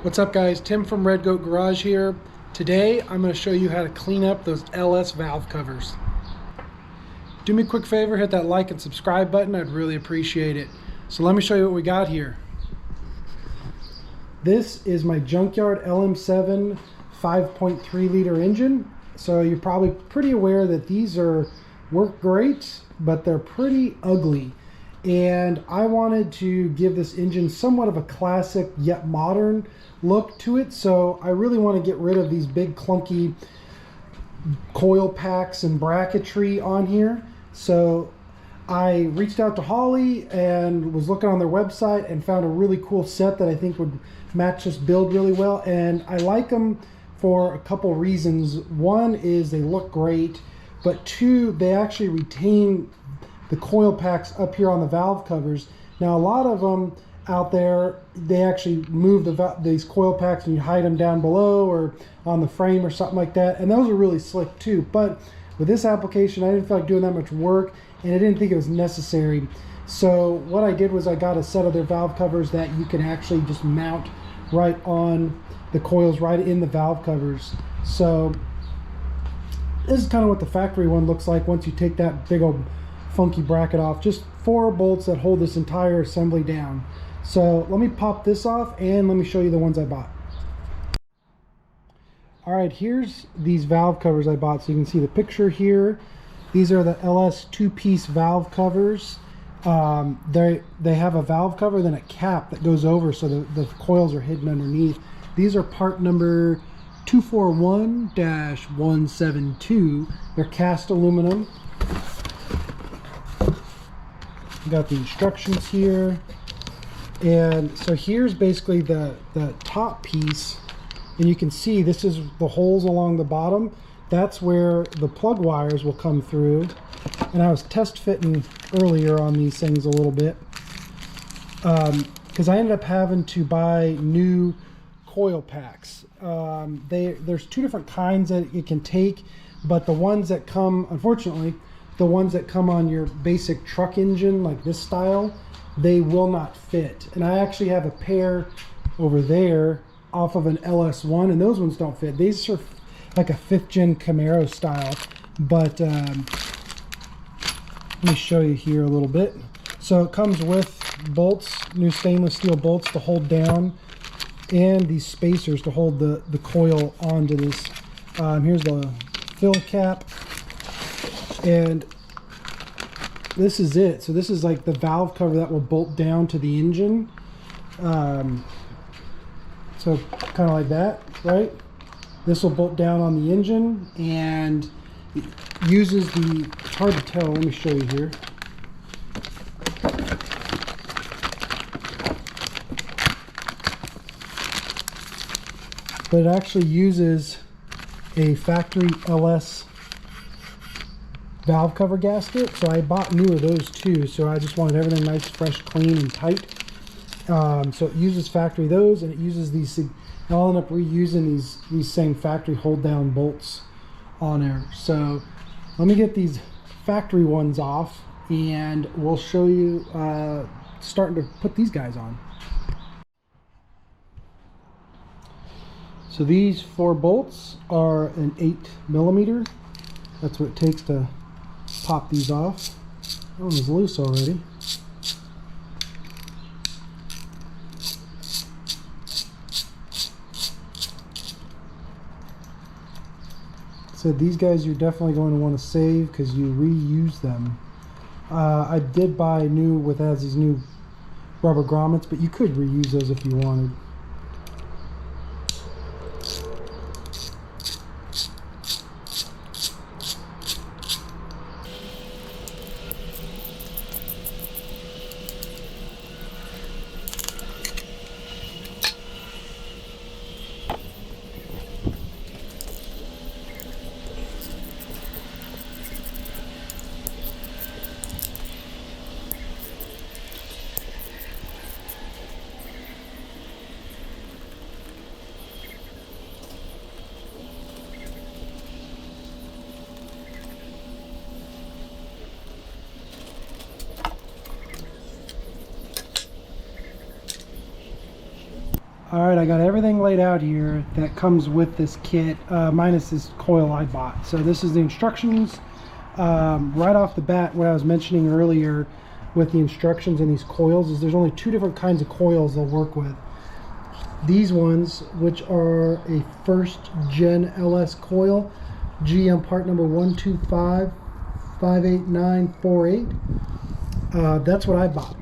What's up guys, Tim from Red Goat Garage here. Today I'm going to show you how to clean up those LS valve covers. Do me a quick favor, hit that like and subscribe button, I'd really appreciate it. So let me show you what we got here. This is my Junkyard LM7 5.3 liter engine. So you're probably pretty aware that these work great, but they're pretty ugly. And I wanted to give this engine somewhat of a classic yet modern look to it, so I really want to get rid of these big clunky coil packs and bracketry on here. So I reached out to Holley and was looking on their website and found a really cool set that I think would match this build really well, and I like them for a couple reasons. One is they look great, but two, they actually retain the coil packs up here on the valve covers. Now a lot of them out there, they actually move these coil packs and you hide them down below or on the frame or something like that, and those are really slick too. But with this application, I didn't feel like doing that much work, and I didn't think it was necessary. So what I did was I got a set of their valve covers that you can actually just mount right on the coils, right in the valve covers. So this is kind of what the factory one looks like once you take that big old funky bracket off. Just 4 bolts that hold this entire assembly down. So let me pop this off and let me show you the ones I bought. Alright, here's these valve covers I bought. So you can see the picture here. These are the LS 2-piece valve covers. They have a valve cover, then a cap that goes over so the coils are hidden underneath. These are part number 241-172. They're cast aluminum. Got the instructions here, and so here's basically the top piece, and you can see this is the holes along the bottom. That's where the plug wires will come through, and I was test fitting earlier on these things a little bit because I ended up having to buy new coil packs. There's 2 different kinds that it can take, but the ones that come, unfortunately, the ones that come on your basic truck engine, like this style, they will not fit. And I actually have a pair over there off of an LS1, and those ones don't fit. These are like a 5th gen Camaro style. But let me show you here a little bit. So it comes with bolts, new stainless steel bolts to hold down, and these spacers to hold the coil onto this. Here's the fill cap. And this is it. So this is like the valve cover that will bolt down to the engine. So kind of like that, right? This will bolt down on the engine, and it uses the, it's hard to tell, let me show you here. But it actually uses a factory LS valve cover gasket, so I bought new of those too. So I just wanted everything nice, fresh, clean, and tight. So it uses factory those, and it uses these. I'll end up reusing these same factory hold down bolts on there. So let me get these factory ones off, and we'll show you starting to put these guys on. So these 4 bolts are an 8mm. That's what it takes to pop these off. That one is loose already. So these guys you're definitely going to want to save because you reuse them. I did buy new with these new rubber grommets, but you could reuse those if you wanted. All right, I got everything laid out here that comes with this kit, minus this coil I bought. So this is the instructions. Right off the bat, what I was mentioning earlier with the instructions and these coils is there's only two different kinds of coils they'll work with. These ones, which are a first gen LS coil, GM part number 125-58948. That's what I bought.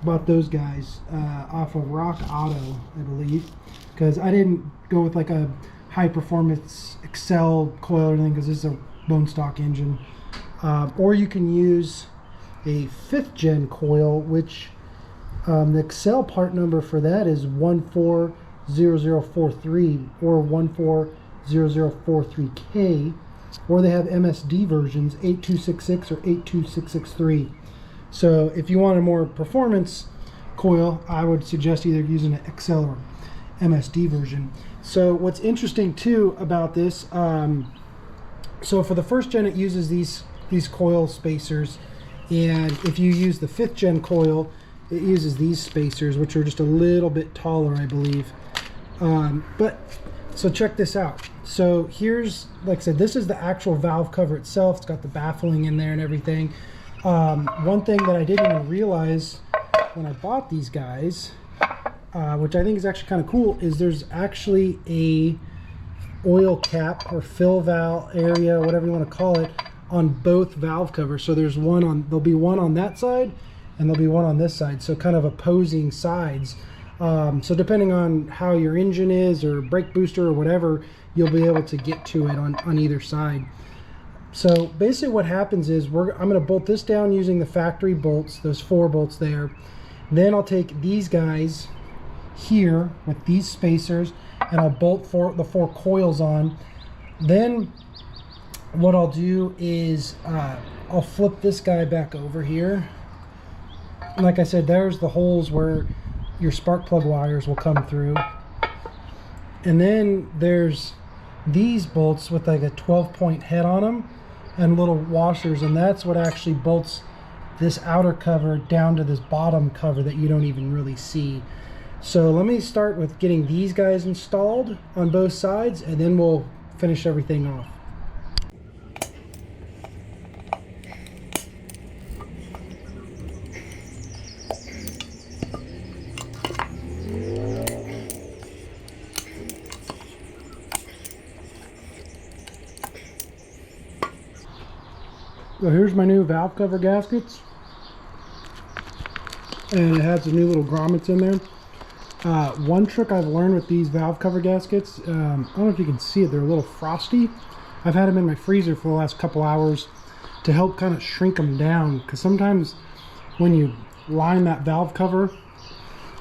Bought those guys off of Rock Auto, I believe, because I didn't go with like a high performance Excel coil or anything, because this is a bone stock engine. Or you can use a 5th gen coil, which the Excel part number for that is 140043 or 140043K, or they have MSD versions 8266 or 82663. So if you want a more performance coil, I would suggest either using an Excel or MSD version. So what's interesting too about this, so for the 1st gen it uses these coil spacers, and if you use the 5th gen coil, it uses these spacers, which are just a little bit taller, I believe. But so check this out. So here's, like I said, this is the actual valve cover itself. It's got the baffling in there and everything. One thing that I didn't even realize when I bought these guys, which I think is actually kind of cool, is there's actually a oil cap or fill valve area, whatever you want to call it, on both valve covers. So there's one on, there'll be one on that side and there'll be one on this side, so kind of opposing sides. So depending on how your engine is or brake booster or whatever, you'll be able to get to it on either side. So basically what happens is I'm going to bolt this down using the factory bolts, those 4 bolts there. Then I'll take these guys here with these spacers and I'll bolt the 4 coils on. Then what I'll do is I'll flip this guy back over here. Like I said, there's the holes where your spark plug wires will come through. And then there's these bolts with like a 12-point head on them and little washers, and that's what actually bolts this outer cover down to this bottom cover that you don't even really see. So let me start with getting these guys installed on both sides, and then we'll finish everything off. So here's my new valve cover gaskets, and it has the new little grommets in there. One trick I've learned with these valve cover gaskets, I don't know if you can see it, they're a little frosty. I've had them in my freezer for the last couple hours to help kind of shrink them down, because sometimes when you line that valve cover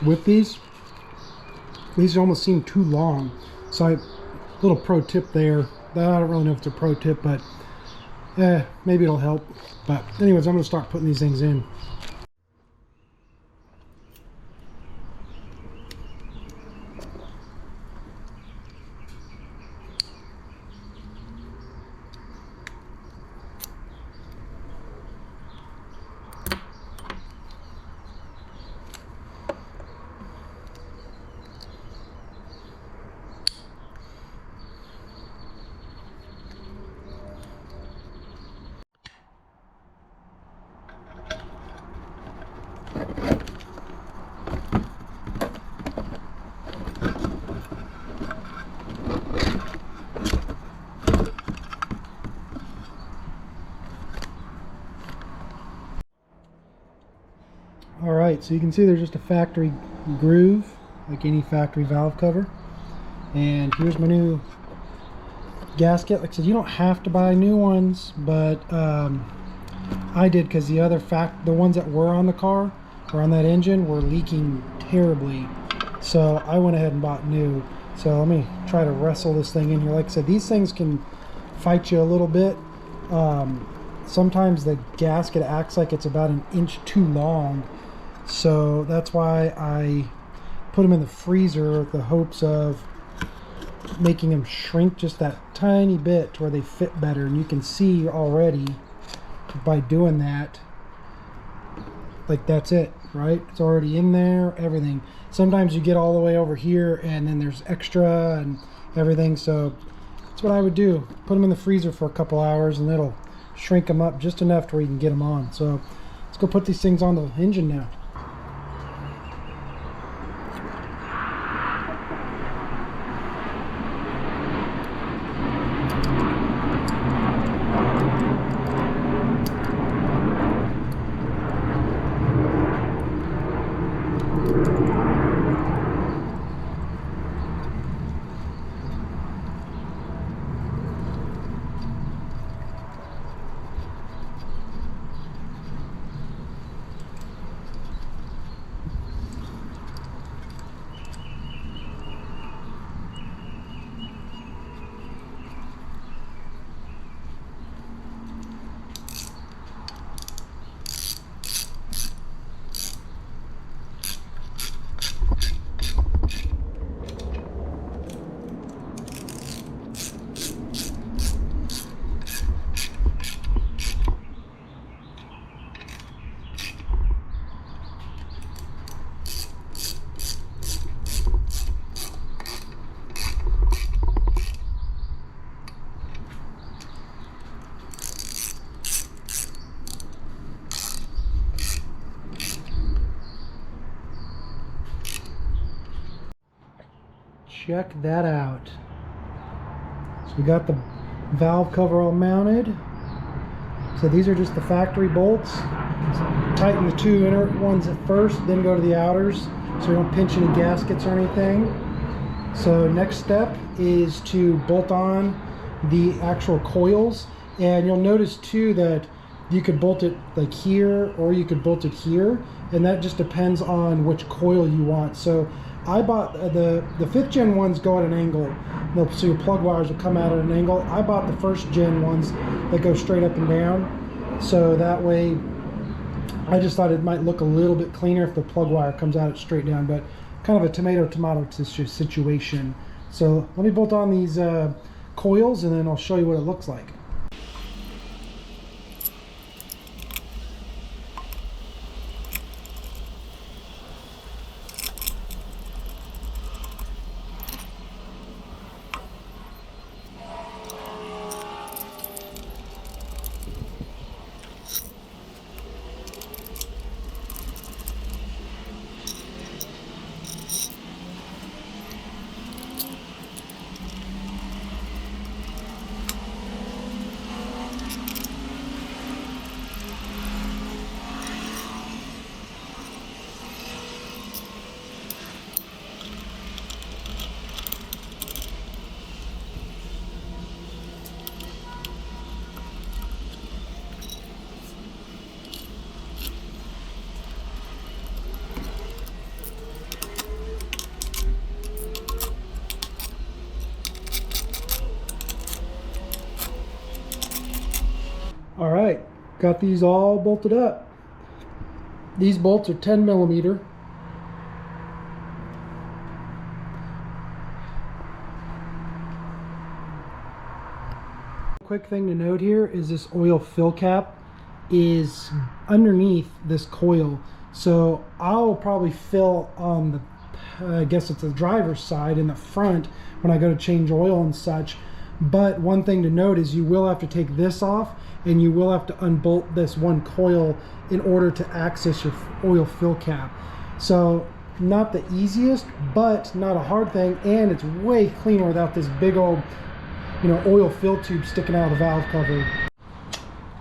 with these almost seem too long. So little pro tip there. I don't really know if it's a pro tip, but maybe it'll help. But anyways, I'm going to start putting these things in. Alright, so you can see there's just a factory groove, like any factory valve cover. And here's my new gasket. Like I said, you don't have to buy new ones, but I did, because the ones that were on the car or on that engine were leaking terribly. So I went ahead and bought new. So let me try to wrestle this thing in here. Like I said, these things can fight you a little bit. Sometimes the gasket acts like it's about an inch too long. So that's why I put them in the freezer with the hopes of making them shrink just that tiny bit to where they fit better. And you can see already by doing that, like, that's it. right? It's already in there, everything. Sometimes you get all the way over here and then there's extra and everything. So that's what I would do. Put them in the freezer for a couple hours and it'll shrink them up just enough to where you can get them on. So let's go put these things on the engine now. Check that out. So we got the valve cover all mounted. So these are just the factory bolts. So tighten the two inner ones at first, then go to the outers so you don't pinch any gaskets or anything. So next step is to bolt on the actual coils, and you'll notice too that you could bolt it like here or you could bolt it here, and that just depends on which coil you want. So I bought the 5th gen ones go at an angle, so your plug wires will come out at an angle. I bought the 1st gen ones that go straight up and down, so that way I just thought it might look a little bit cleaner if the plug wire comes out straight down, but kind of a tomato situation. So let me bolt on these coils and then I'll show you what it looks like. All right, got these all bolted up. These bolts are 10 millimeter. Quick thing to note here is this oil fill cap is underneath this coil. So I'll probably fill on the, I guess it's the driver's side in the front when I go to change oil and such. But one thing to note is you will have to take this off and you will have to unbolt this one coil in order to access your oil fill cap. So not the easiest, but not a hard thing, and it's way cleaner without this big old, oil fill tube sticking out of the valve cover.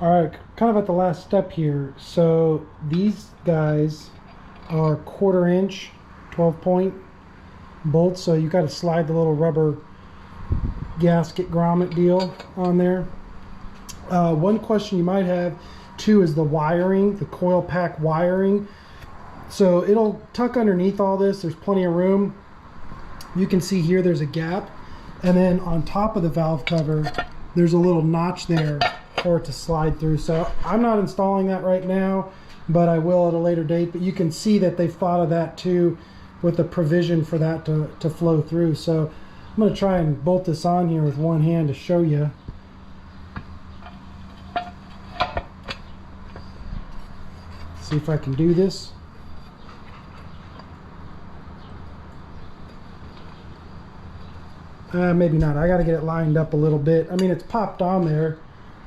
All right, kind of at the last step here. So these guys are 1/4 inch 12-point bolts, so you got to slide the little rubber gasket grommet deal on there. One question you might have too is the wiring, the coil pack wiring. So it'll tuck underneath all this. There's plenty of room. You can see here there's a gap, and then on top of the valve cover there's a little notch there for it to slide through. So I'm not installing that right now, but I will at a later date. But you can see that they've thought of that too, with the provision for that to flow through. So I'm going to try and bolt this on here with one hand to show you. See if I can do this. Maybe not. I got to get it lined up a little bit. I mean, it's popped on there,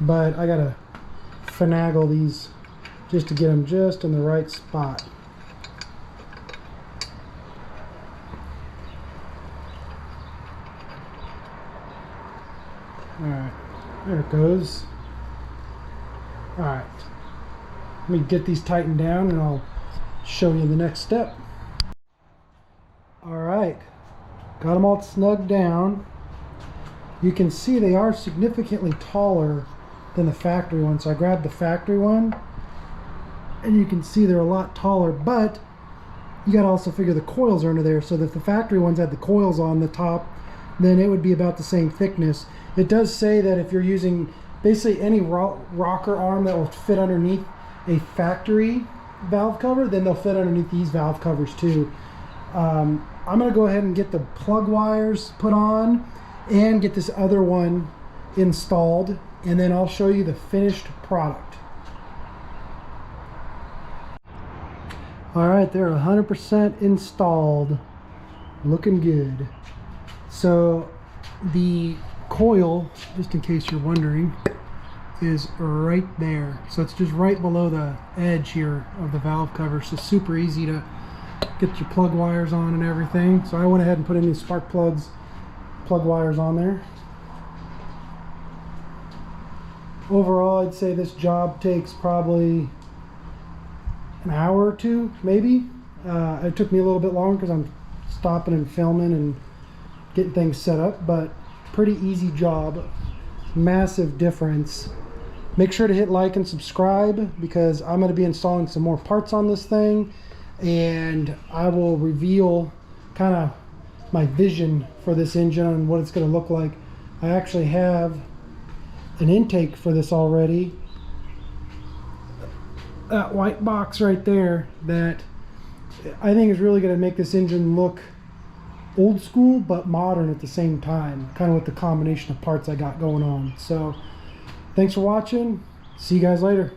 but I got to finagle these just to get them just in the right spot. Alright, there it goes. Alright, let me get these tightened down and I'll show you the next step. Alright, got them all snugged down. You can see they are significantly taller than the factory one. So I grabbed the factory one and you can see they're a lot taller, but you got to also figure the coils are under there. So that if the factory ones had the coils on the top, then it would be about the same thickness. It does say that if you're using basically any rocker arm that will fit underneath a factory valve cover, then they'll fit underneath these valve covers too. I'm going to go ahead and get the plug wires put on and get this other one installed, and then I'll show you the finished product. Alright, they're 100% installed, looking good. So the coil, just in case you're wondering, is right there. So it's just right below the edge here of the valve cover. So super easy to get your plug wires on and everything. So I went ahead and put in these spark plug wires on there. Overall, I'd say this job takes probably an hour or two, maybe. It took me a little bit longer because I'm stopping and filming and getting things set up, but pretty easy job. Massive difference. Make sure to hit like and subscribe because I'm going to be installing some more parts on this thing, and I will reveal kind of my vision for this engine and what it's going to look like. I actually have an intake for this already. That white box right there that I think is really going to make this engine look old school but modern at the same time, kind of with the combination of parts I got going on. So thanks for watching. See you guys later.